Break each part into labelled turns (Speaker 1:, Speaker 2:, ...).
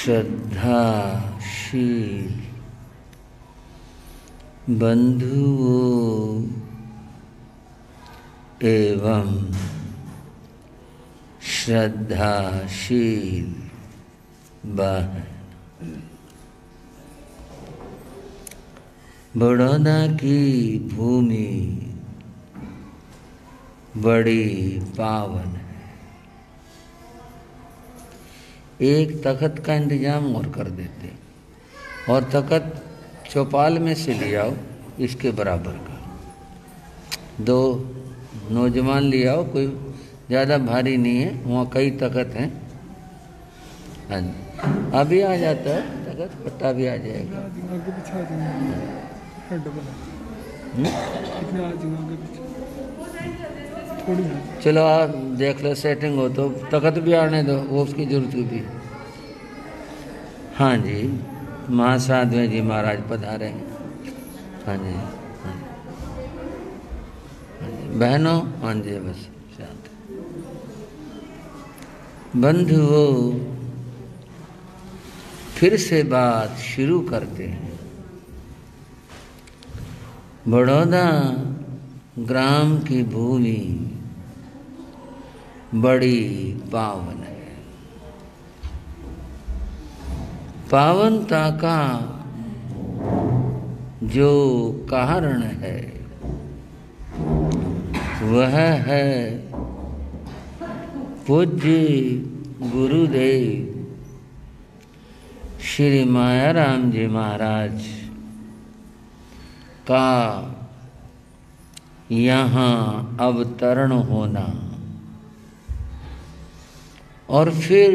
Speaker 1: श्रद्धाशील बंधुओं एवं श्रद्धाशील बहन, बड़ौदा की भूमि बड़ी पावन है। एक तख्त का इंतजाम और कर देते, और तख्त चौपाल में से ले आओ इसके बराबर का। 2 नौजवान ले आओ, कोई ज़्यादा भारी नहीं है, वहाँ कई तख्त हैं। हाँ जी, अभी आ जाता है तख्त, पट्टा भी आ जाएगा। चलो आप देख लो, सेटिंग हो तो तख्त भी आने दो, वो उसकी जरूरत भी। हाँ जी, महासाध्वी जी महाराज पधारे हैं। हाँ जी, हाँ जी, बहनों, हाँ जी, बस शांत। बंधुओं, फिर से बात शुरू करते हैं। बड़ौदा ग्राम की भूमि बड़ी पावन है। पावनता का जो कारण है वह है पूज्य गुरुदेव श्री मायाराम जी महाराज का यहाँ अवतरण होना, और फिर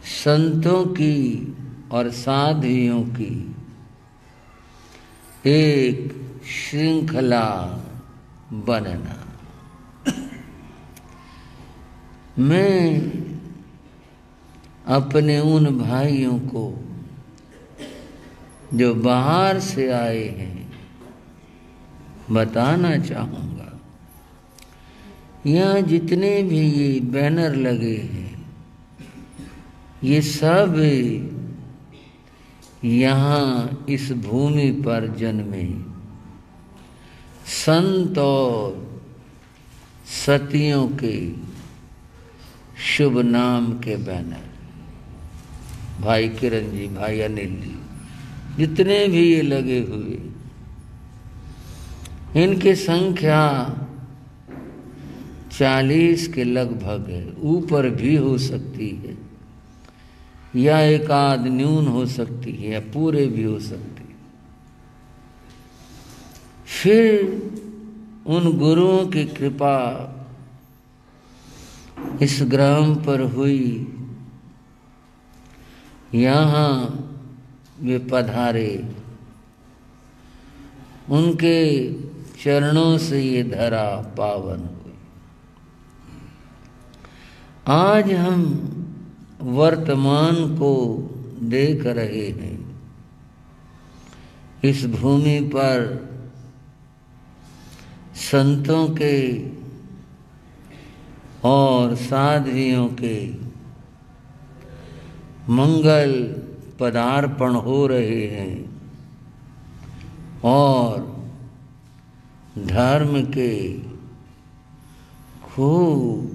Speaker 1: संतों की और साधुओं की एक श्रृंखला बनना। मैं अपने उन भाइयों को जो बाहर से आए हैं बताना चाहूँगा, यहाँ जितने भी ये बैनर लगे हैं ये सब यहाँ इस भूमि पर जन्मे संत और सतियों के शुभ नाम के बैनर। भाई किरण जी, भाई अनिल जी, जितने भी ये लगे हुए, इनकी संख्या 40 के लगभग है। ऊपर भी हो सकती है, या एक आध न्यून हो सकती है, या पूरे भी हो सकती है। फिर उन गुरुओं की कृपा इस ग्राम पर हुई, यहाँ वे पधारे, उनके चरणों से ये धरा पावन हुई। आज हम वर्तमान को देख रहे हैं। इस भूमि पर संतों के और साध्वियों के मंगल पदार्पण हो रहे हैं, और धर्म के खूब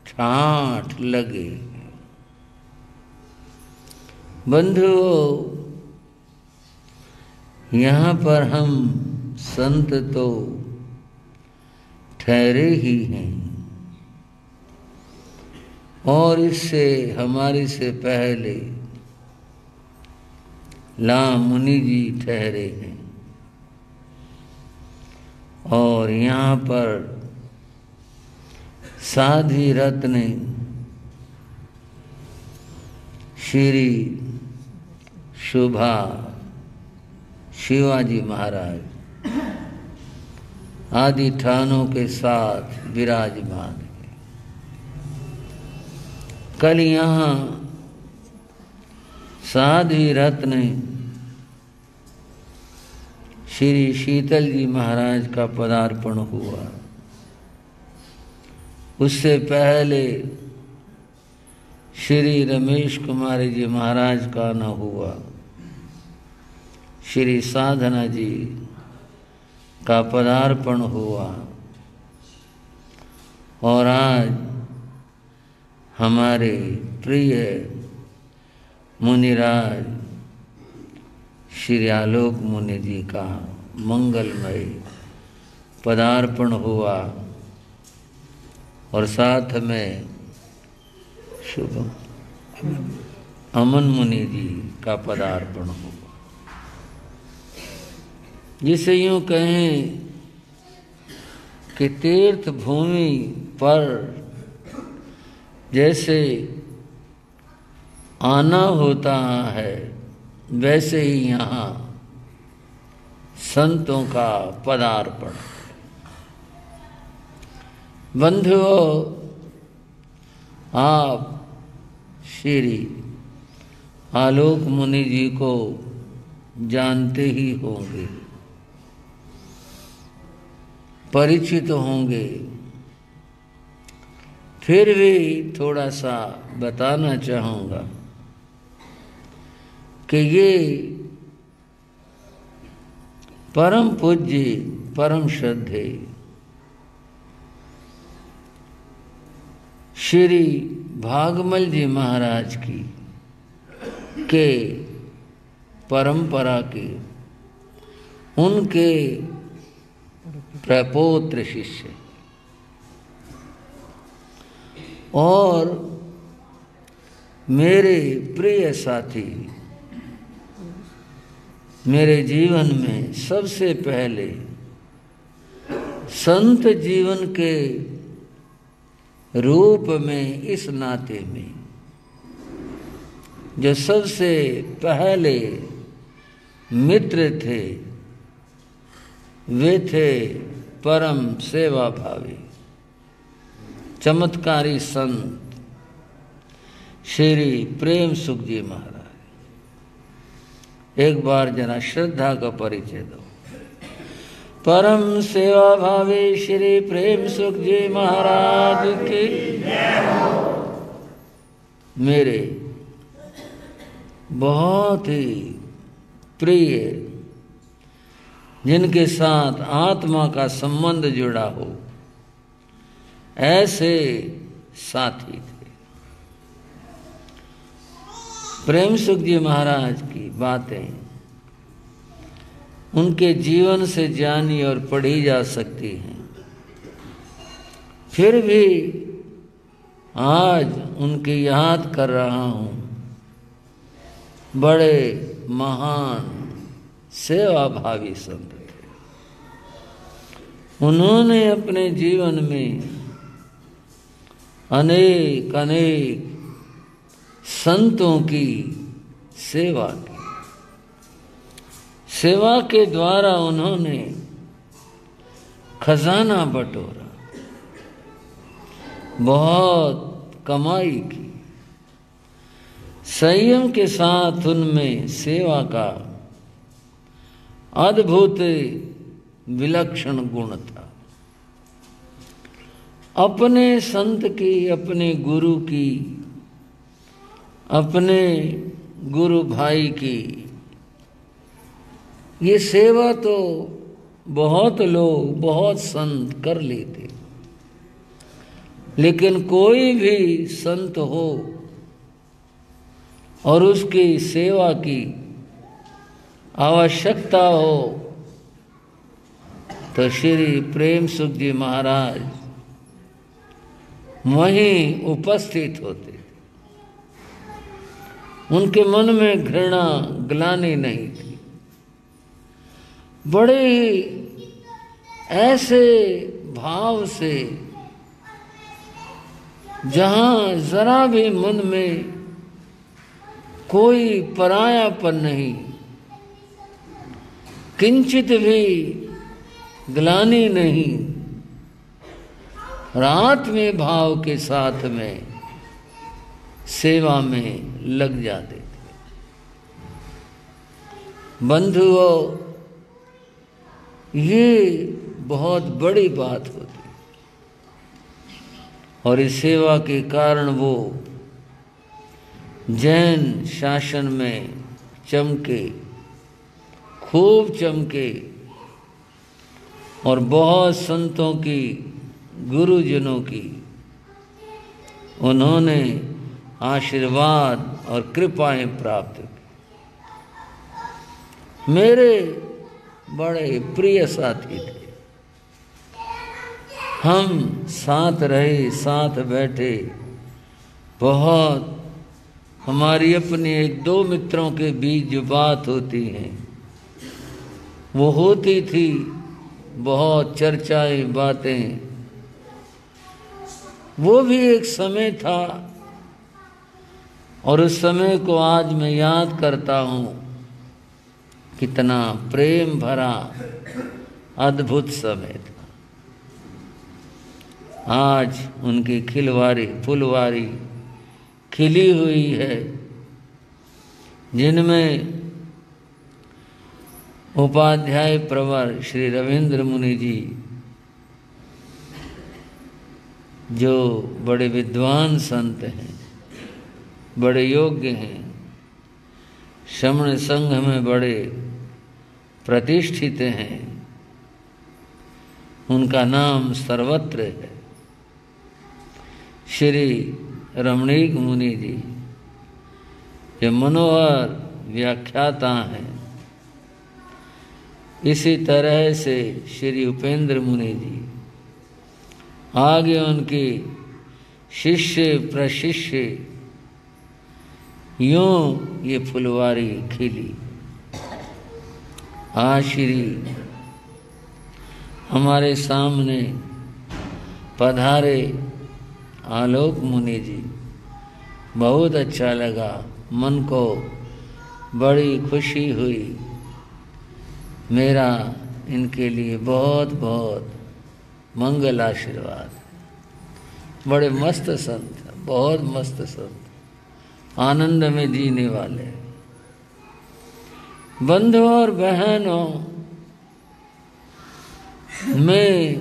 Speaker 1: ठाठ लगे। बंधुओं, यहाँ पर हम संत तो ठहरे ही हैं, और इससे हमारे से पहले लाम मुनि जी ठहरे हैं, और यहाँ पर साध्वी रत्न श्री शोभा शिवाजी महाराज आदि ठानों के साथ विराजमान है। कल यहाँ साध्वी रत्न श्री शीतल जी महाराज का पदार्पण हुआ। उससे पहले श्री रमेश कुमारी जी महाराज का न हुआ, श्री साधना जी का पदार्पण हुआ, और आज हमारे प्रिय मुनिराज श्री आलोक मुनि जी का मंगलमय पदार्पण हुआ, और साथ में शुभ अमन मुनि जी का पदार्पण हुआ। जिसे यूँ कहें कि तीर्थ भूमि पर जैसे आना होता है, वैसे ही यहाँ संतों का पदार्पण। बंधुओं, आप श्री आलोक मुनि जी को जानते ही होंगे, परिचित होंगे, फिर भी थोड़ा सा बताना चाहूँगा कि ये परम पूज्य परम श्रद्धे श्री भागमल जी महाराज की के परंपरा के उनके प्रपौत्र शिष्य और मेरे प्रिय साथी, मेरे जीवन में सबसे पहले संत जीवन के रूप में, इस नाते में जो सबसे पहले मित्र थे, वे थे परम सेवा भावी चमत्कारी संत श्री प्रेम सुख जी महाराज। एक बार जरा श्रद्धा का परिचय दो। परम सेवा भावी श्री प्रेम सुख जी महाराज की मेरे बहुत ही प्रिय, जिनके साथ आत्मा का संबंध जुड़ा हो, ऐसे साथी थे। प्रेम सुख जी महाराज की बातें उनके जीवन से जानी और पढ़ी जा सकती हैं, फिर भी आज उनकी याद कर रहा हूँ। बड़े महान सेवा भावी संत थे। उन्होंने अपने जीवन में अनेक अनेक संतों की सेवा की। सेवा के द्वारा उन्होंने खजाना बटोरा, बहुत कमाई की। संयम के साथ उनमें सेवा का अद्भुत विलक्षण गुण था। अपने संत की, अपने गुरु की, अपने गुरु भाई की ये सेवा तो बहुत लोग, बहुत संत कर लेते, लेकिन कोई भी संत हो और उसकी सेवा की आवश्यकता हो तो श्री प्रेम सुख जी महाराज वहीं उपस्थित होते। उनके मन में घृणा, ग्लानि नहीं थी। बड़े ही ऐसे भाव से, जहाँ जरा भी मन में कोई परायापन नहीं, किंचित भी ग्लानि नहीं, रात में भाव के साथ में सेवा में लग जाते थे। बंधुओं, ये बहुत बड़ी बात होती, और इस सेवा के कारण वो जैन शासन में चमके, खूब चमके और बहुत संतों की, गुरुजनों की उन्होंने आशीर्वाद और कृपाएं प्राप्त की। मेरे बड़े प्रिय साथी थे, हम साथ रहे, साथ बैठे, बहुत हमारी अपनी एक दो मित्रों के बीच जो बात होती है वो होती थी, बहुत चर्चाएं, बातें। वो भी एक समय था और उस समय को आज मैं याद करता हूँ, कितना प्रेम भरा अद्भुत समय था। आज उनकी फुलवारी खिली हुई है, जिनमें उपाध्याय प्रवर श्री रविंद्र मुनि जी, जो बड़े विद्वान संत हैं, बड़े योग्य हैं, श्रमण संघ में बड़े प्रतिष्ठित हैं, उनका नाम सर्वत्र है। श्री रमणीक मुनि जी, ये मनोहर व्याख्याता हैं। इसी तरह से श्री उपेंद्र मुनि जी, आगे उनके शिष्य प्रशिष्य, यूं ये फुलवारी खिली। आज श्री हमारे सामने पधारे आलोक मुनि जी, बहुत अच्छा लगा, मन को बड़ी खुशी हुई। मेरा इनके लिए बहुत बहुत मंगल आशीर्वाद। बड़े मस्त संत, बहुत मस्त संत, आनंद में जीने वाले। बंधुओं और बहनों, मैं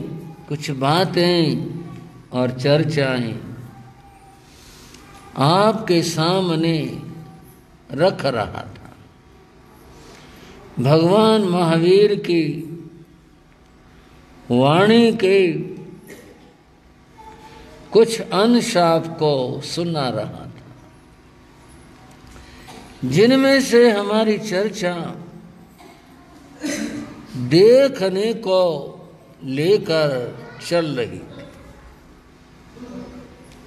Speaker 1: कुछ बातें और चर्चाएं आपके सामने रख रहा था। भगवान महावीर की वाणी के कुछ अंश आपको सुना रहा था, जिनमें से हमारी चर्चा देखने को लेकर चल रही थी।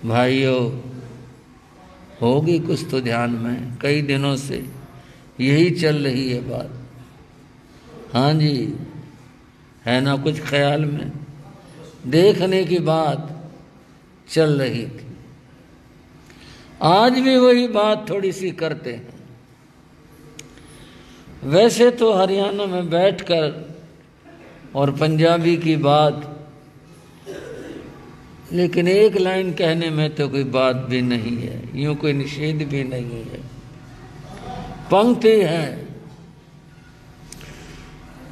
Speaker 1: भाइयों, होगी कुछ तो ध्यान में, कई दिनों से यही चल रही है बात। हाँ जी, है ना कुछ ख्याल में? देखने की बात चल रही थी। आज भी वही बात थोड़ी सी करते हैं। वैसे तो हरियाणा में बैठकर और पंजाबी की बात, लेकिन एक लाइन कहने में तो कोई बात भी नहीं है, यूं कोई निषेध भी नहीं है। पंक्ति है,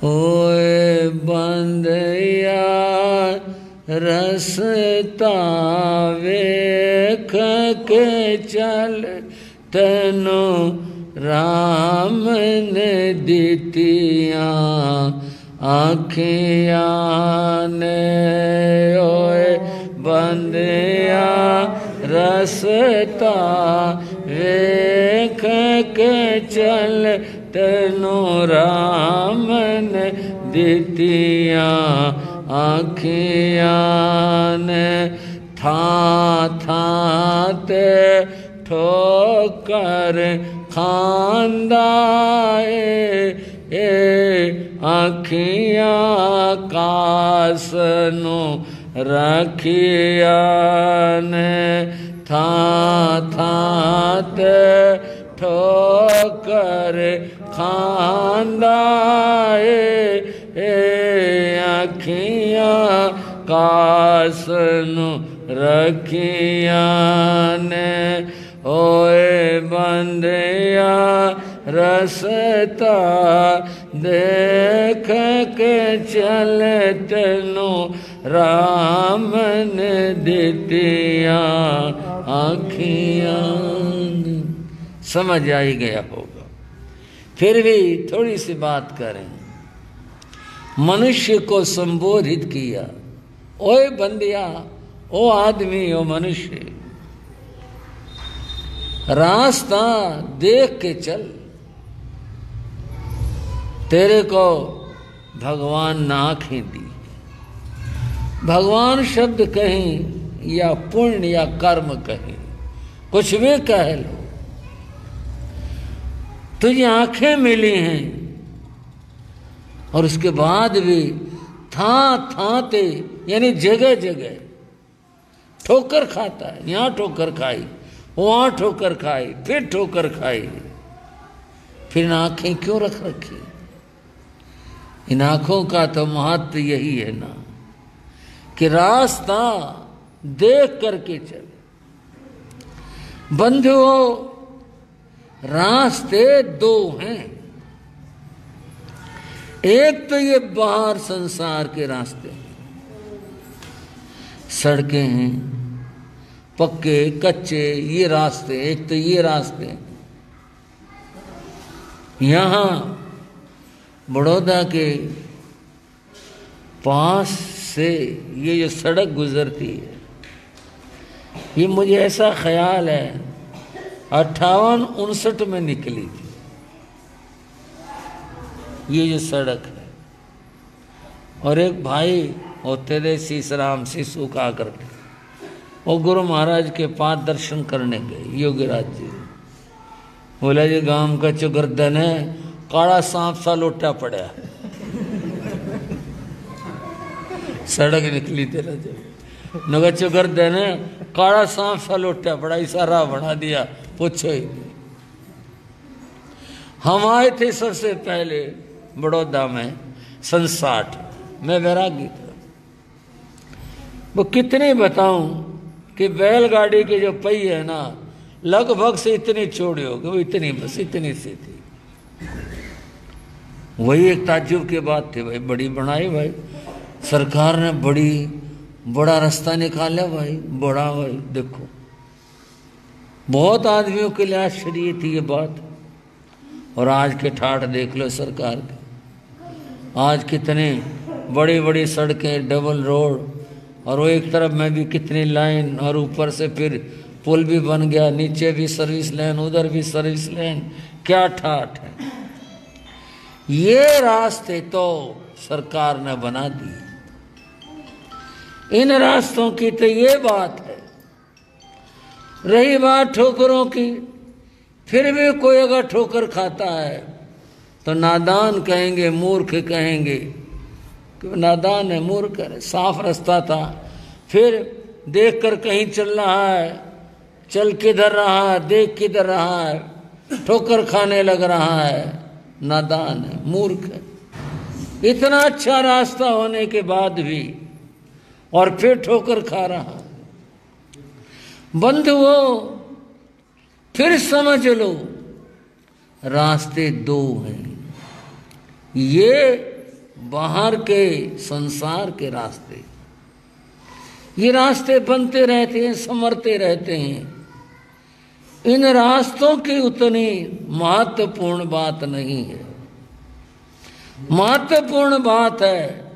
Speaker 1: ओए बंदया रसता वेख के चल, तनो राम ने दितिया आँखियाँ ने। ओए बंदया रसता वेख के चल, तनो राम ने दितिया आँखियाँ ने। था ते ठोकर खांदा आँखियाँ कासनो रखिया ने। था ते ठोकर खांदा आँखियाँ कासनो रखिया ने। ओए बंदया रसता देख के चल, तनो राम ने दितिया आँखियाँ। समझ आ ही गया होगा। फिर भी थोड़ी सी बात करें। मनुष्य को संबोधित किया, ओए बंदिया, ओ आदमी, ओ मनुष्य, रास्ता देख के चल। तेरे को भगवान ने आंखें दी। भगवान शब्द कहें या पुण्य या कर्म कहें, कुछ भी कह लो, तुझे आंखें मिली हैं और उसके बाद भी थाते यानी जगह जगह ठोकर खाता है। यहां ठोकर खाई, वहां ठोकर खाई, फिर ठोकर खाई, फिर आंखें क्यों रख रखी? इन आंखों का तो महत्व यही है ना कि रास्ता देख करके चले। बंधुओं, रास्ते दो हैं। एक तो ये बाहर संसार के रास्ते, सड़कें हैं, पक्के कच्चे ये रास्ते। एक तो ये रास्ते, यहां बड़ौदा के पास से ये जो सड़क गुजरती है, ये मुझे ऐसा ख्याल है 58-59 में निकली थी ये जो सड़क है। और एक भाई होते थे सीसराम शिशु का करके, वो गुरु महाराज के पास दर्शन करने गए योगीराज जी। बोला जी गांव का चुगर्दन है, काला सांप सा लोटा पड़ा। सड़क निकली तेरा जब नगर चुगर्दन है, काला सांप सा लोटा पड़ा, इशारा बना दिया, पूछो ही। हम आए थे सबसे पहले बड़ौदा में 60 में वैरागी था। वो कितने बताऊं कि बैलगाड़ी के जो पहिए है ना, लगभग से इतनी चौड़ी हो गई, वो इतनी बस इतनी सी थी। वही एक ताज्जुब की बात थी भाई, बड़ी बनाई भाई सरकार ने, बड़ा रास्ता निकाला भाई, बड़ा भाई। देखो बहुत आदमियों के लिए आश्चर्य थी ये बात। और आज के ठाठ देख लो सरकार के, आज कितने बड़ी बड़ी सड़कें, डबल रोड, और वो एक तरफ में भी कितनी लाइन, और ऊपर से फिर पुल भी बन गया, नीचे भी सर्विस लाइन, उधर भी सर्विस लाइन। क्या ठाठ है। ये रास्ते तो सरकार ने बना दिए। इन रास्तों की तो ये बात है। रही बात ठोकरों की, फिर भी कोई अगर ठोकर खाता है तो नादान कहेंगे, मूर्ख कहेंगे कि नादान है, मूर्ख है। साफ रास्ता था, फिर देख कर कहीं चल रहा है, चल किधर रहा है, देख किधर रहा है, ठोकर खाने लग रहा है, नादान है, मूर्ख है। इतना अच्छा रास्ता होने के बाद भी और फिर ठोकर खा रहा। बंधुओं, फिर समझ लो रास्ते दो हैं। ये बाहर के संसार के रास्ते, ये रास्ते बनते रहते हैं, संवरते रहते हैं। इन रास्तों की उतनी महत्वपूर्ण बात नहीं है। महत्वपूर्ण बात है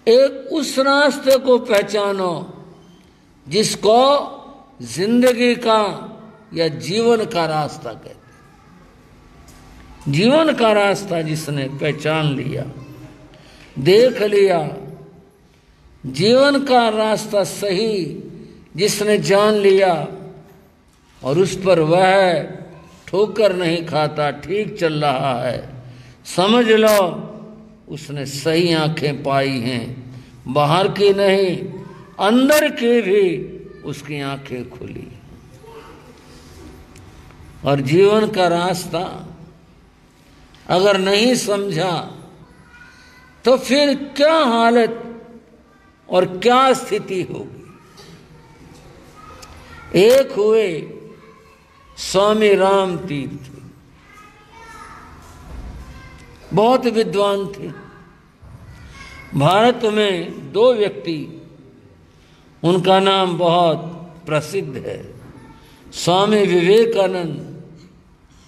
Speaker 1: एक उस रास्ते को पहचानो जिसको जिंदगी का या जीवन का रास्ता कहते हैं। जीवन का रास्ता जिसने पहचान लिया, देख लिया, जीवन का रास्ता सही जिसने जान लिया और उस पर वह ठोकर नहीं खाता, ठीक चल रहा है, समझ लो उसने सही आंखें पाई हैं। बाहर की नहीं, अंदर की भी उसकी आंखें खुली। और जीवन का रास्ता अगर नहीं समझा तो फिर क्या हालत और क्या स्थिति होगी। एक हुए स्वामी राम तीर्थ, बहुत विद्वान थे। भारत में दो व्यक्ति, उनका नाम बहुत प्रसिद्ध है, स्वामी विवेकानंद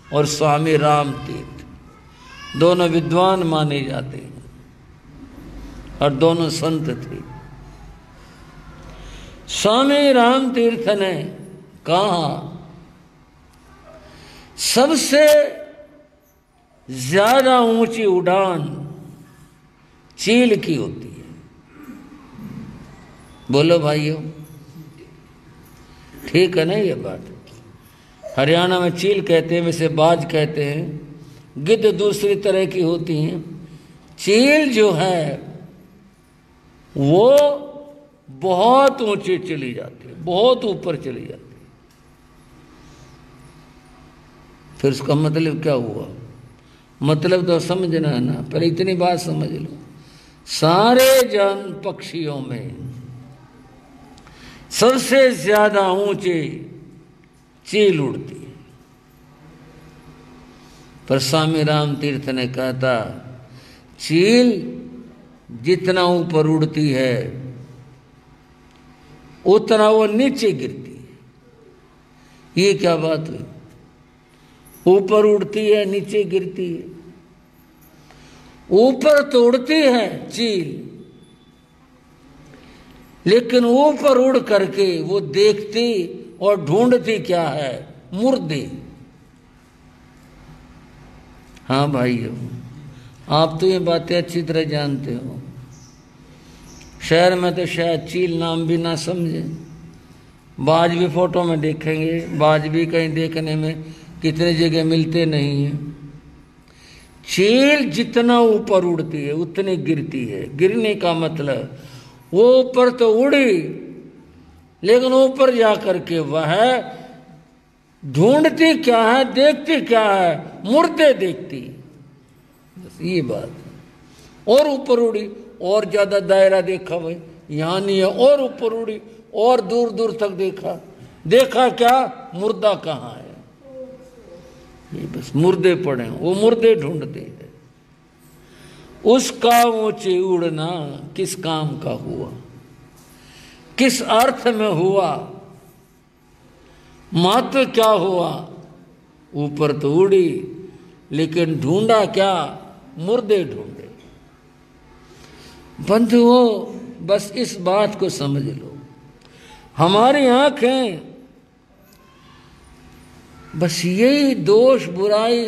Speaker 1: और स्वामी राम तीर्थ दोनों विद्वान माने जाते हैं और दोनों संत थे। स्वामी राम तीर्थ ने कहा सबसे ज्यादा ऊंची उड़ान चील की होती है। बोलो भाइयों, ठीक है ना ये बात? हरियाणा में चील कहते हैं, वैसे बाज कहते हैं। गिद्ध दूसरी तरह की होती हैं। चील जो है वो बहुत ऊंचे चली जाती है, बहुत ऊपर चली जाती है। फिर उसका मतलब क्या हुआ? मतलब तो समझना है ना, पर इतनी बात समझ लो, सारे जन पक्षियों में सबसे ज्यादा ऊंचे चील उड़ती है। पर स्वामी राम तीर्थ ने कहा था चील जितना ऊपर उड़ती है उतना वो नीचे गिरती है। ये क्या बात हुई? ऊपर उड़ती है, नीचे गिरती है। ऊपर तो उड़ती है चील, लेकिन ऊपर उड़ करके वो देखती और ढूंढती क्या है? मुर्दे। हाँ भाइयों, आप तो ये बातें अच्छी तरह जानते हो। शहर में तो शायद चील नाम भी ना समझे। बाज भी फोटो में देखेंगे, बाज भी कहीं देखने में कितने जगह मिलते नहीं हैं। चील जितना ऊपर उड़ती है उतनी गिरती है। गिरने का मतलब वो ऊपर तो उड़ी, लेकिन ऊपर जाकर के वह ढूंढती क्या है, देखती क्या है? मुर्दे देखती। बस ये बात है। और ऊपर उड़ी, और ज्यादा दायरा देखा भाई, यहां नहीं है, और ऊपर उड़ी और दूर दूर तक देखा। देखा क्या? मुर्दा कहाँ है? ये बस मुर्दे पड़े, वो मुर्दे ढूंढते हैं। उसका ऊंचे उड़ना किस काम का हुआ? किस अर्थ में हुआ? महत्व क्या हुआ? ऊपर तो उड़ी, लेकिन ढूंढा क्या? मुर्दे ढूंढे। बंधुओं, बस इस बात को समझ लो, हमारी आंखें बस यही दोष बुराई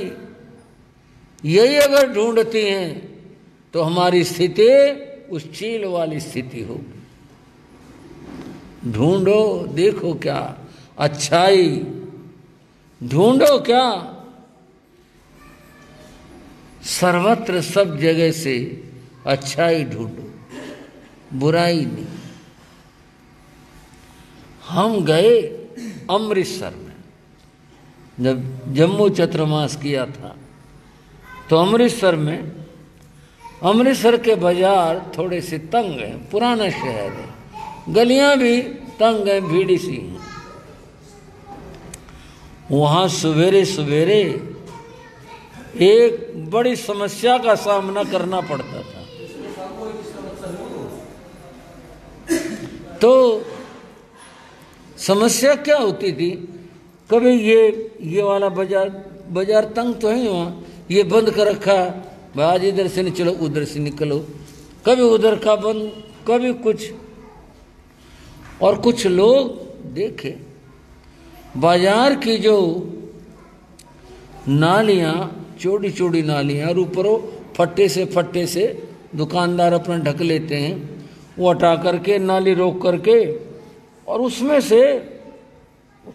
Speaker 1: यही अगर ढूंढती हैं तो हमारी स्थिति उस चील वाली स्थिति होगी। ढूंढो, देखो क्या अच्छाई, ढूंढो क्या सर्वत्र सब जगह से अच्छाई ढूंढो, बुराई नहीं। हम गए अमृतसर में, जब जम्मू चतुर्मास किया था तो अमृतसर के बाजार थोड़े से तंग हैं, पुराना शहर है, गलियां भी तंग हैं, भीड़ी सी हैं। वहां सवेरे सवेरे एक बड़ी समस्या का सामना करना पड़ता था। तो समस्या क्या होती थी? कभी ये वाला बाजार तंग तो है, वहाँ ये बंद कर रखा, आज इधर से नहीं चलो उधर से निकलो, कभी उधर का बंद, कभी कुछ। और कुछ लोग देखे बाजार की जो नालियां, चौड़ी चौड़ी नालियां, और ऊपरों फट्टे से दुकानदार अपना ढक लेते हैं, वो हटा करके नाली रोक करके और उसमें से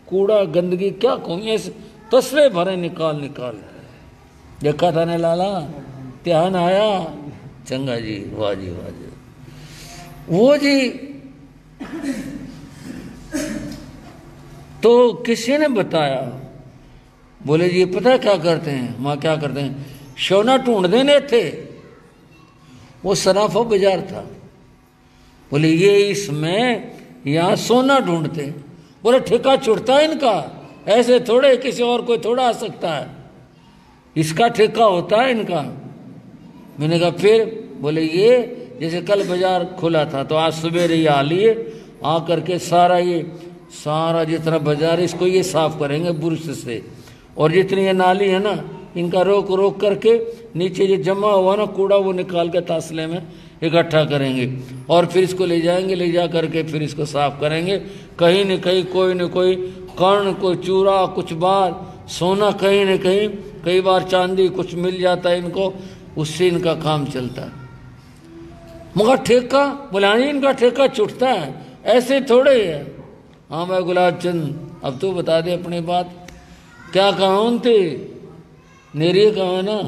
Speaker 1: कूड़ा गंदगी क्या कहूँ, ऐसे तसले भरे निकाल देखा था ने लाला, ध्यान आया, चंगा जी, वाह जी वाह जी। वो जी तो किसी ने बताया, बोले जी पता है क्या करते हैं? वहाँ क्या करते हैं? सोना ढूंढते ने थे। वो सराफा बाजार था। बोले ये इसमें यहाँ सोना ढूंढते। बोले ठेका छुटता है इनका, ऐसे थोड़े किसी और कोई थोड़ा आ सकता है, इसका ठेका होता है इनका। मैंने कहा फिर? बोले ये जैसे कल बाजार खुला था तो आज सवेरे ये आ लिए, आ करके सारा ये सारा जितना बाजार इसको ये साफ करेंगे बुरश से, और जितनी ये नाली है ना इनका रोक रोक करके नीचे जो जमा हुआ ना कूड़ा वो निकाल के तासले में इकट्ठा करेंगे, और फिर इसको ले जाएंगे, ले जा करके फिर इसको साफ करेंगे। कहीं न कहीं कोई न कोई कर्ण, कोई चूरा, कुछ बार सोना, कहीं न कहीं कई बार चांदी कुछ मिल जाता है इनको, उससे इनका काम चलता है। मगर ठेका बोले हाँ इनका ठेका छुटता है, ऐसे थोड़े है। हाँ भाई गुलाब चंद अब तो बता दे अपनी बात, क्या कौन थे? नेरिए कहो ना,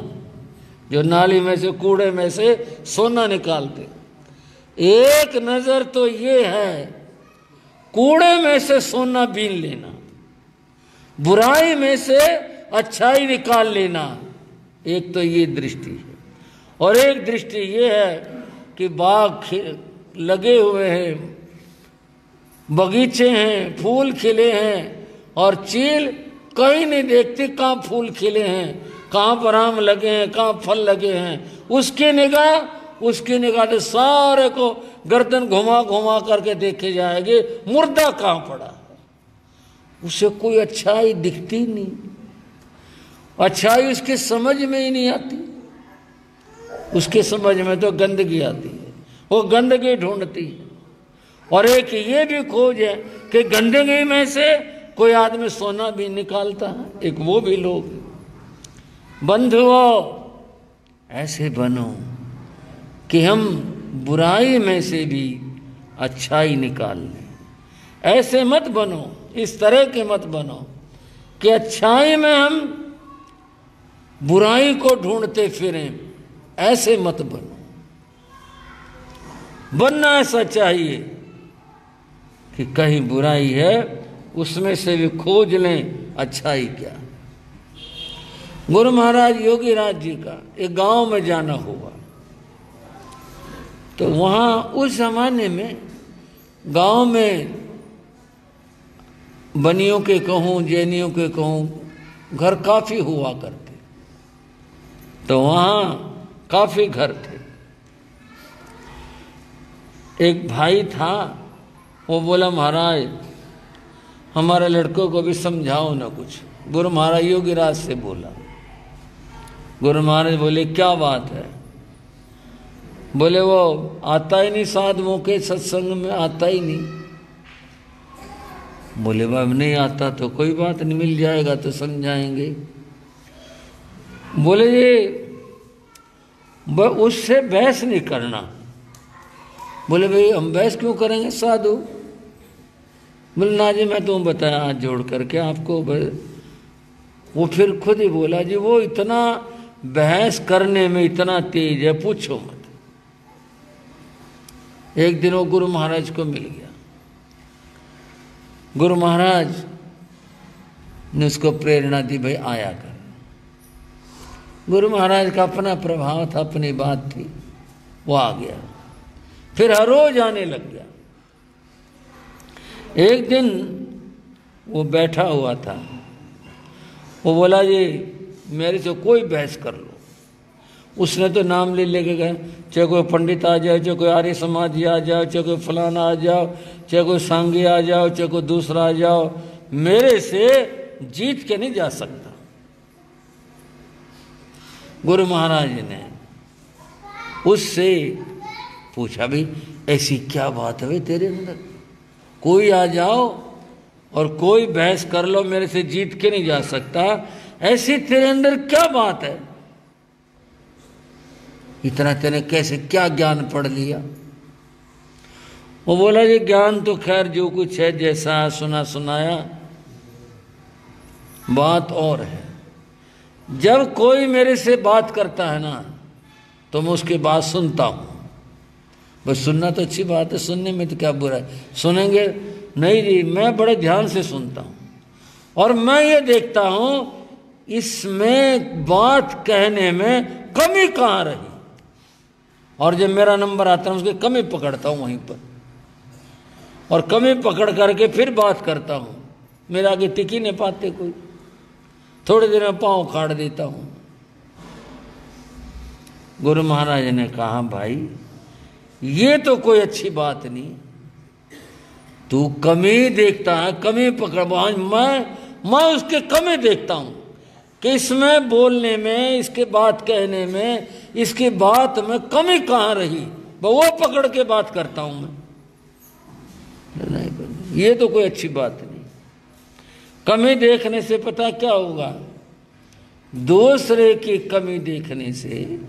Speaker 1: जो नाली में से कूड़े में से सोना निकालते। एक नजर तो ये है कूड़े में से सोना बीन लेना, बुराई में से अच्छाई निकाल लेना, एक तो ये दृष्टि है। और एक दृष्टि ये है कि बाग लगे हुए हैं, बगीचे हैं, फूल खिले हैं, और चील कहीं नहीं देखती कहाँ फूल खिले हैं, कहाँ पर आम लगे हैं, कहाँ फल लगे हैं। उसकी निगाह तो सारे को गर्दन घुमा घुमा करके देखे जाएगी, मुर्दा कहाँ पड़ा है। उसे कोई अच्छाई दिखती नहीं, अच्छाई उसके समझ में ही नहीं आती। उसके समझ में तो गंदगी आती है, वो गंदगी ढूंढती है। और एक ये भी खोज है कि गंदगी में से कोई आदमी सोना भी निकालता है, एक वो भी लोग। बंधुओं ऐसे बनो कि हम बुराई में से भी अच्छाई निकाल लें। ऐसे मत बनो, इस तरह के मत बनो कि अच्छाई में हम बुराई को ढूंढते फिरें, ऐसे मत बनो। बनना ऐसा चाहिए कि कहीं बुराई है उसमें से भी खोज लें अच्छाई क्या। गुरु महाराज योगी राज जी का एक गांव में जाना हुआ, तो वहां उस जमाने में गांव में बनियों के कहूं, जैनियों के कहूं, घर काफी हुआ करते, तो वहां काफी घर थे। एक भाई था, वो बोला महाराज हमारे लड़कों को भी समझाओ ना कुछ। गुरु महाराज योगी राज से बोला। गुरु महाराज बोले क्या बात है? बोले वो आता ही नहीं साधुओं के सत्संग में, आता ही नहीं। बोले बाब नहीं आता तो कोई बात नहीं, मिल जाएगा तो समझाएंगे। बोले ये उससे बहस नहीं करना। बोले भाई हम बहस क्यों करेंगे साधु? बोले ना जी मैं तुम्हें बताया हाथ जोड़ करके आपको। वो फिर खुद ही बोला जी वो इतना बहस करने में इतना तेज है पूछो मत। एक दिन वो गुरु महाराज को मिल गया। गुरु महाराज ने उसको प्रेरणा दी भाई आया कर। गुरु महाराज का अपना प्रभाव था, अपनी बात थी, वो आ गया। फिर हर रोज आने लग गया। एक दिन वो बैठा हुआ था, वो बोला जी मेरे से कोई बहस कर लो। उसने तो नाम ले लेके गए, चाहे कोई पंडित आ जाए, चाहे कोई आर्य समाजी आ जाओ, चाहे कोई फलाना आ जाओ, चाहे कोई सांगी आ जाओ, चाहे कोई दूसरा आ जाओ, मेरे से जीत के नहीं जा सकता। गुरु महाराज ने उससे पूछा भाई ऐसी क्या बात है तेरे अंदर? कोई आ जाओ और कोई बहस कर लो, मेरे से जीत के नहीं जा सकता, ऐसी तेरे अंदर क्या बात है? इतना तेने कैसे क्या ज्ञान पढ़ लिया? वो बोला जी ज्ञान तो खैर जो कुछ है जैसा सुना सुनाया, बात और है। जब कोई मेरे से बात करता है ना तो मैं उसकी बात सुनता हूं। बस सुनना तो अच्छी बात है, सुनने में तो क्या बुरा है, सुनेंगे नहीं जी, मैं बड़े ध्यान से सुनता हूं और मैं ये देखता हूं इसमें बात कहने में कमी कहाँ रही, और जब मेरा नंबर आता है उसकी कमी पकड़ता हूं वहीं पर, और कमी पकड़ करके फिर बात करता हूं। मेरे आगे टिक ही नहीं पाते कोई, थोड़ी देर में पांव उखाड़ देता हूं। गुरु महाराज ने कहा भाई ये तो कोई अच्छी बात नहीं, तू कमी देखता है, कमी पकड़, मैं उसके कमी देखता हूं कि इसमें बोलने में, इसके बात कहने में, इसकी बात में कमी कहाँ रही, वो पकड़ के बात करता हूं मैं। ये तो कोई अच्छी बात नहीं। कमी देखने से पता क्या होगा, दूसरे की कमी देखने से,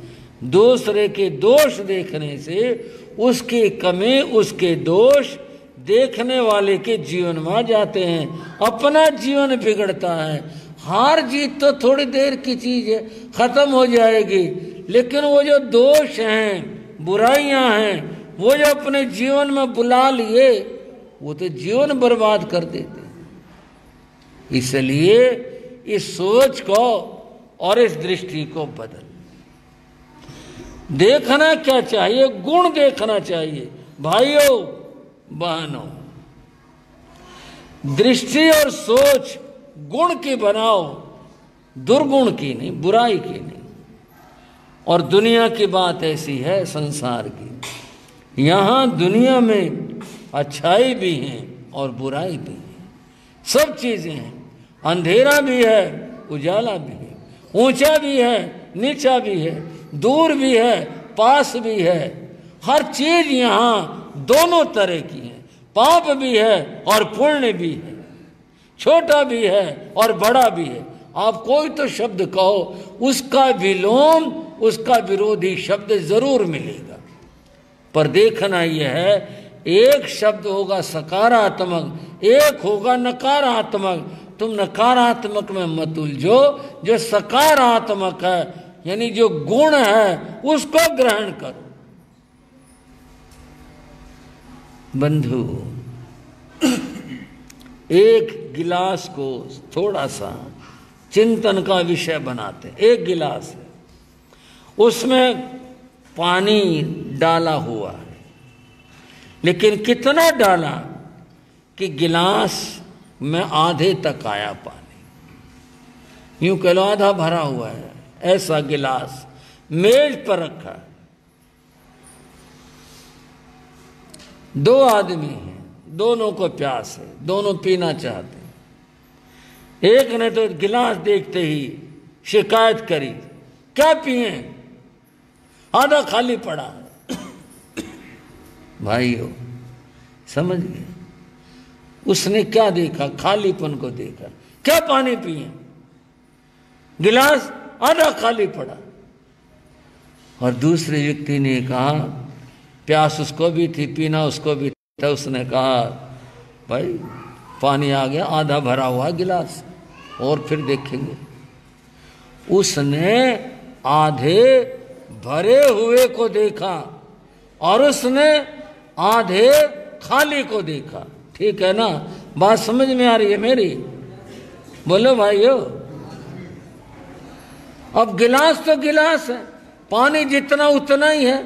Speaker 1: दूसरे के दोष देखने से, उसकी कमी, उसके दोष देखने वाले के जीवन में आ जाते हैं, अपना जीवन बिगड़ता है। हार जीत तो थोड़ी देर की चीज है, खत्म हो जाएगी, लेकिन वो जो दोष हैं, बुराइयां हैं, वो जो अपने जीवन में बुला लिए, वो तो जीवन बर्बाद कर देते। इसलिए इस सोच को और इस दृष्टि को बदल। देखना क्या चाहिए, गुण देखना चाहिए। भाइयों बहनों, दृष्टि और सोच गुण की बनाओ, दुर्गुण की नहीं, बुराई की नहीं। और दुनिया की बात ऐसी है, संसार की, यहां दुनिया में अच्छाई भी है और बुराई भी है, सब चीजें हैं। अंधेरा भी है, उजाला भी है, ऊंचा भी है, नीचा भी है, दूर भी है, पास भी है। हर चीज यहां दोनों तरह की है, पाप भी है और पुण्य भी है, छोटा भी है और बड़ा भी है। आप कोई तो शब्द कहो, उसका विलोम, उसका विरोधी शब्द जरूर मिलेगा। पर देखना यह है, एक शब्द होगा सकारात्मक, एक होगा नकारात्मक। तुम नकारात्मक में मत उलझो, जो सकारात्मक है, यानी जो गुण है, उसको ग्रहण करो। बंधु, एक गिलास को थोड़ा सा चिंतन का विषय बनाते। एक गिलास है, उसमें पानी डाला हुआ है, लेकिन कितना डाला कि गिलास में आधे तक आया पानी। यूं कह लो आधा भरा हुआ है। ऐसा गिलास मेज पर रखा है, दो आदमी हैं, दोनों को प्यास है, दोनों पीना चाहते हैं। एक ने तो गिलास देखते ही शिकायत करी, क्या पिए, आधा खाली पड़ा। भाइयों समझ गए, उसने क्या देखा, खालीपन को देखा। क्या पानी पिए, गिलास आधा खाली पड़ा। और दूसरे व्यक्ति ने कहा, प्यास उसको भी थी, पीना उसको भी था, उसने कहा भाई पानी आ गया, आधा भरा हुआ गिलास, और फिर देखेंगे। उसने आधे भरे हुए को देखा और उसने आधे खाली को देखा। ठीक है ना, बात समझ में आ रही है मेरी? बोलो भाइयों। अब गिलास तो गिलास है, पानी जितना उतना ही है,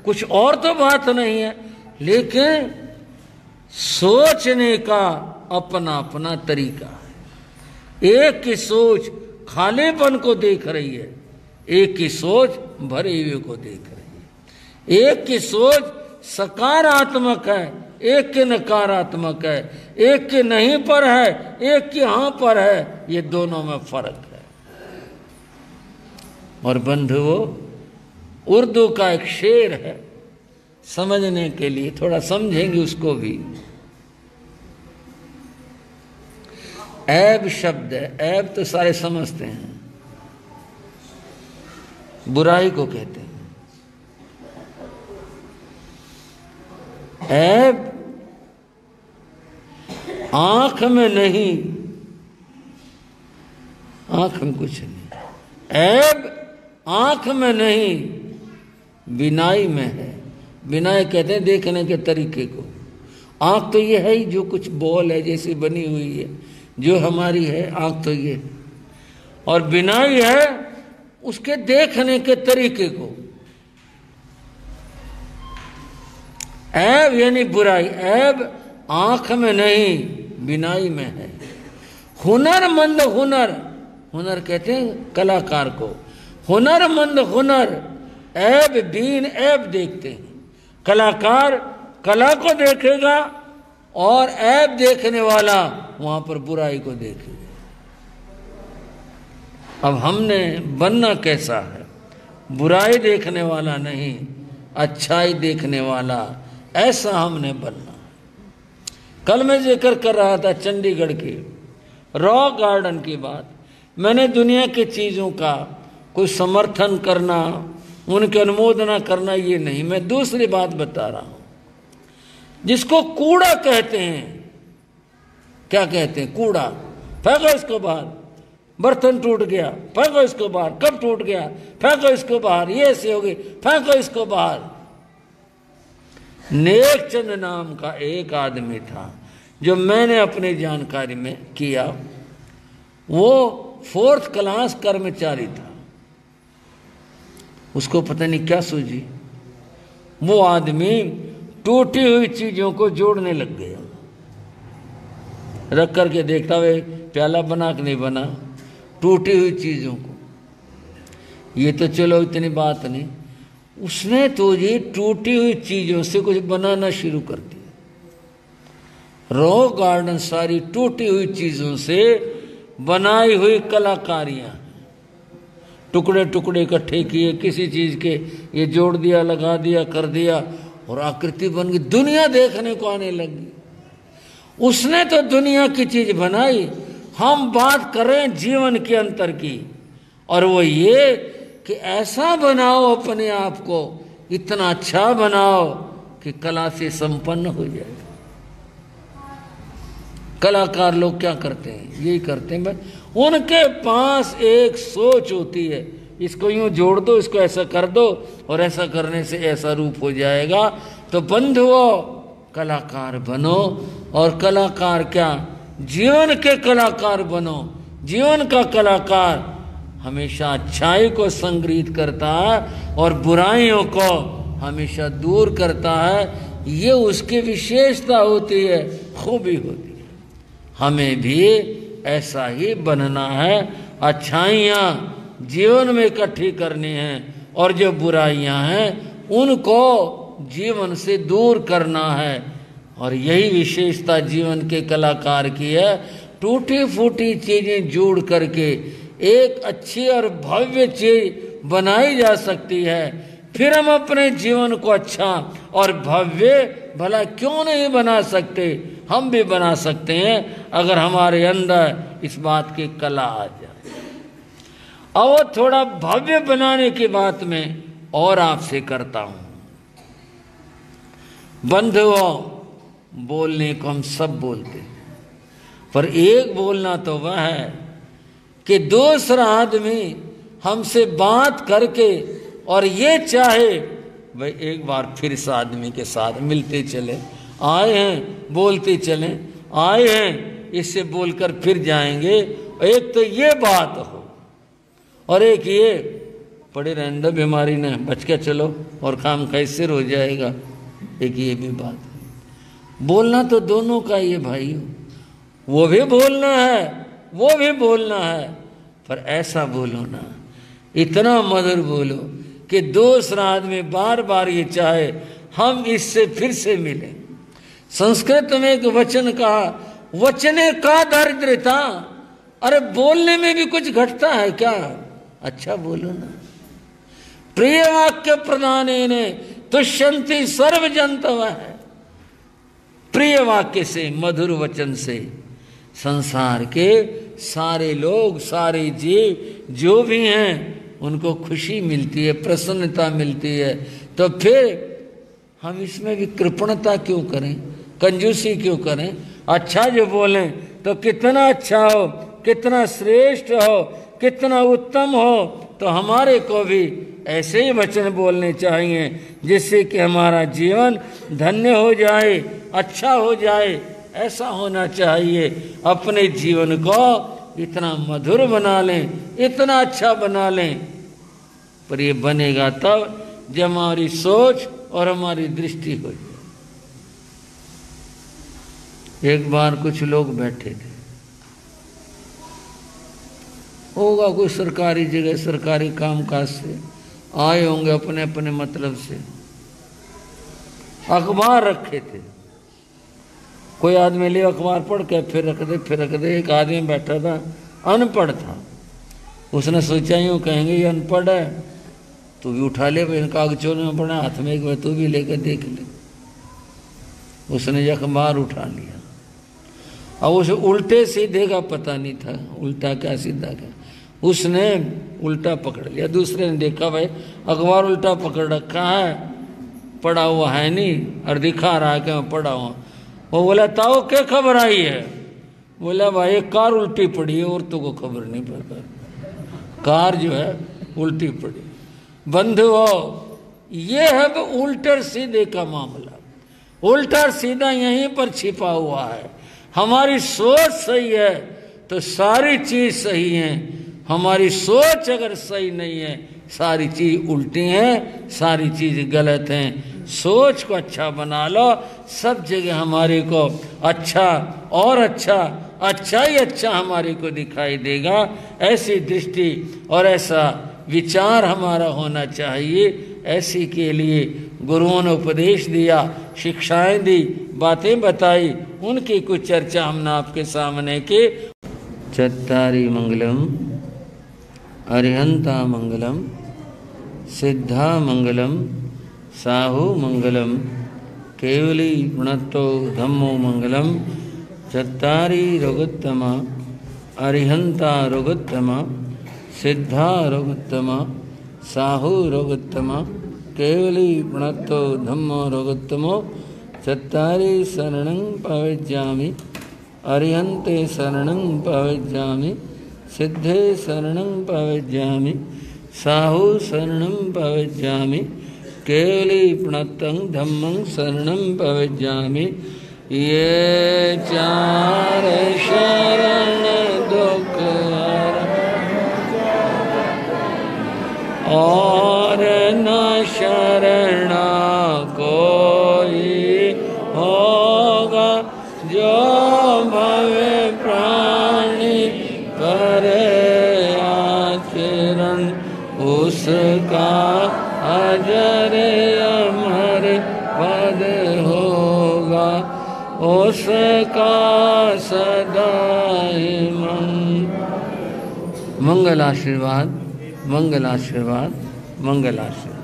Speaker 1: कुछ और तो बात नहीं है, लेकिन सोचने का अपना अपना तरीका है। एक की सोच खालीपन को देख रही है, एक की सोच भरे हुए को देख रही है। एक की सोच सकारात्मक है, एक के नकारात्मक है, एक के नहीं पर है, एक के हाँ पर है। ये दोनों में फर्क है। और बंधुओं, उर्दू का एक शेर है, समझने के लिए थोड़ा समझेंगे उसको भी। ऐब शब्द है, ऐब तो सारे समझते हैं, बुराई को कहते हैं। ऐब आंख में नहीं, आंख में कुछ नहीं। ऐब आंख में नहीं, बिनाई में है। बिनाई कहते हैं देखने के तरीके को। आंख तो ये है ही, जो कुछ बॉल है जैसी बनी हुई है, जो हमारी है आंख तो ये। और बिनाई है उसके देखने के तरीके को। ऐब यानी बुराई, ऐब आंख में नहीं, बिनाई में है। हुनरमंद, हुनर, हुनर कहते हैं कलाकार को। हुनरमंद हुनर, ऐब बीन ऐब देखते हैं। कलाकार कला को देखेगा और ऐब देखने वाला वहां पर बुराई को देखे। अब हमने बनना कैसा है? बुराई देखने वाला नहीं, अच्छाई देखने वाला, ऐसा हमने बनना। कल मैं जिक्र कर रहा था चंडीगढ़ के रॉक गार्डन की बात। मैंने दुनिया की चीज़ों का कोई समर्थन करना, उनकी अनुमोदना करना, ये नहीं। मैं दूसरी बात बता रहा हूं। जिसको कूड़ा कहते हैं, क्या कहते हैं? कूड़ा। फेंको इसको बाहर। बर्तन टूट गया, फेंको इसको बाहर। कब टूट गया? फेंको इसको बाहर। ये ऐसे हो गई, फेंको इसको बाहर। नेकचंद नाम का एक आदमी था जो मैंने अपनी जानकारी में किया। वो 4th क्लास कर्मचारी था। उसको पता नहीं क्या सूझी, वो आदमी टूटी हुई चीजों को जोड़ने लग गया। रख करके देखता हुए प्याला बना कि नहीं बना, टूटी हुई चीजों को। ये तो चलो इतनी बात नहीं, उसने तो ये टूटी हुई चीजों से कुछ बनाना शुरू कर दिया। रॉक गार्डन सारी टूटी हुई चीजों से बनाई हुई कलाकारियां, टुकड़े टुकड़े इकट्ठे किए किसी चीज के, ये जोड़ दिया, लगा दिया, कर दिया, और आकृति बन गई। दुनिया देखने को आने लगी। उसने तो दुनिया की चीज बनाई। हम बात करें जीवन के अंतर की, और वो ये कि ऐसा बनाओ अपने आप को, इतना अच्छा बनाओ कि कला से संपन्न हो जाए। कलाकार लोग क्या करते हैं? यही करते हैं। उनके पास एक सोच होती है, इसको यूं जोड़ दो, इसको ऐसा कर दो, और ऐसा करने से ऐसा रूप हो जाएगा। तो बंधुओं, कलाकार बनो। और कलाकार क्या? जीवन के कलाकार बनो। जीवन का कलाकार हमेशा अच्छाई को संग्रहित करता है और बुराइयों को हमेशा दूर करता है। ये उसकी विशेषता होती है, खूबी होती है। हमें भी ऐसा ही बनना है। अच्छाइयाँ जीवन में इकट्ठी करनी हैं, और जो बुराइयाँ हैं उनको जीवन से दूर करना है। और यही विशेषता जीवन के कलाकार की है। टूटी फूटी चीजें जोड़ करके एक अच्छी और भव्य चीज बनाई जा सकती है। फिर हम अपने जीवन को अच्छा और भव्य भला क्यों नहीं बना सकते? हम भी बना सकते हैं अगर हमारे अंदर इस बात की कला आ जाए। और थोड़ा भव्य बनाने की बात में और आपसे करता हूं। बंधुओं, बोलने को हम सब बोलते हैं, पर एक बोलना तो वह है कि दूसरा आदमी हमसे बात करके और ये चाहे भाई एक बार फिर इस आदमी के साथ मिलते चले, आए हैं बोलते चले, आए हैं इससे बोलकर फिर जाएंगे। एक तो ये बात हो, और एक ये पड़े रहने दो, बीमारी ने बच के चलो और काम कैसे हो जाएगा। एक ये भी बात है। बोलना तो दोनों का ही है भाई, वो भी बोलना है, वो भी बोलना है, पर ऐसा बोलो ना, इतना मधुर बोलो कि दूसरा आदमी बार बार ये चाहे हम इससे फिर से मिलें। संस्कृत में एक वचन कहा, वचने का दारिद्र्यता। अरे बोलने में भी कुछ घटता है क्या? अच्छा बोलो ना। प्रिय वाक्य प्रदानेन तुष्यन्ति सर्व जंतव है। प्रिय वाक्य से, मधुर वचन से संसार के सारे लोग, सारे जीव जो भी हैं उनको खुशी मिलती है, प्रसन्नता मिलती है। तो फिर हम इसमें भी कृपणता क्यों करें, कंजूसी क्यों करें? अच्छा जो बोलें तो कितना अच्छा हो, कितना श्रेष्ठ हो, कितना उत्तम हो, तो हमारे को भी ऐसे ही वचन बोलने चाहिए जिससे कि हमारा जीवन धन्य हो जाए, अच्छा हो जाए। ऐसा होना चाहिए। अपने जीवन को इतना मधुर बना लें, इतना अच्छा बना लें, पर ये बनेगा तब जब हमारी सोच और हमारी दृष्टि हो जाए। एक बार कुछ लोग बैठे थे, होगा कोई सरकारी जगह, सरकारी कामकाज से आए होंगे, अपने अपने मतलब से अखबार रखे थे। कोई आदमी ले अखबार पढ़ के फिर रख दे। एक आदमी बैठा था, अनपढ़ था, उसने सोचा यूँ कहेंगे ये अनपढ़ है, तू भी उठा ले, इन कागजों में पड़ा हाथ में, एक बार तू भी लेकर देख ले। उसने ये अखबार उठा लिया। अब उसे उल्टे सीधे का पता नहीं था, उल्टा क्या सीधा क्या, उसने उल्टा पकड़ लिया। दूसरे ने देखा भाई अखबार उल्टा पकड़ रखा है, पड़ा हुआ है नहीं, और दिखा रहा है कि मैं पड़ा हुआ। वो बोला ताऊ क्या खबर आई है? बोला भाई एक कार उल्टी पड़ी है, और तो को खबर नहीं पड़ता, कार जो है उल्टी पड़ी। बंधुओं, ये है वो उल्टा सीधे का मामला। उल्टा सीधा यहीं पर छिपा हुआ है। हमारी सोच सही है तो सारी चीज सही है, हमारी सोच अगर सही नहीं है सारी चीज उल्टी है, सारी चीज गलत हैं। सोच को अच्छा बना लो, सब जगह हमारे को अच्छा और अच्छा ही अच्छा हमारे को दिखाई देगा। ऐसी दृष्टि और ऐसा विचार हमारा होना चाहिए। ऐसी के लिए गुरुओं ने उपदेश दिया, शिक्षाएं दी, बातें बताई, उनकी कुछ चर्चा हमने आपके सामने की। चत्तारी मंगलम अरिहंता मंगलम सिद्धा मंगलम साहु मंगलम केवली गुणत्तो धम्मो मंगलम चत्तारी रोगोत्तमा अरिहंता रोगोत्तमा सिद्धा रोगोत्तमा साहु रोगोत्तमा केवली गुणत्तो धम्मो रोगोत्तमो चत्तारी शरणं प्रव्रजामि अरिहंते शरणं प्रव्रजामि सिद्धे शरणं प्रव्रजामि साहु शरणं प्रव्रजामि केवली प्रणतं धम्मं शरणं प्रव्रजामि। ये चार शरण दुख और न शरण कोई होगा, जो भवे प्राणी करे आचरण उसका अजर अमर पद होगा, उसका सदा मंगल आशीर्वाद, मंगल आशीर्वाद, मंगल आशीर्वाद।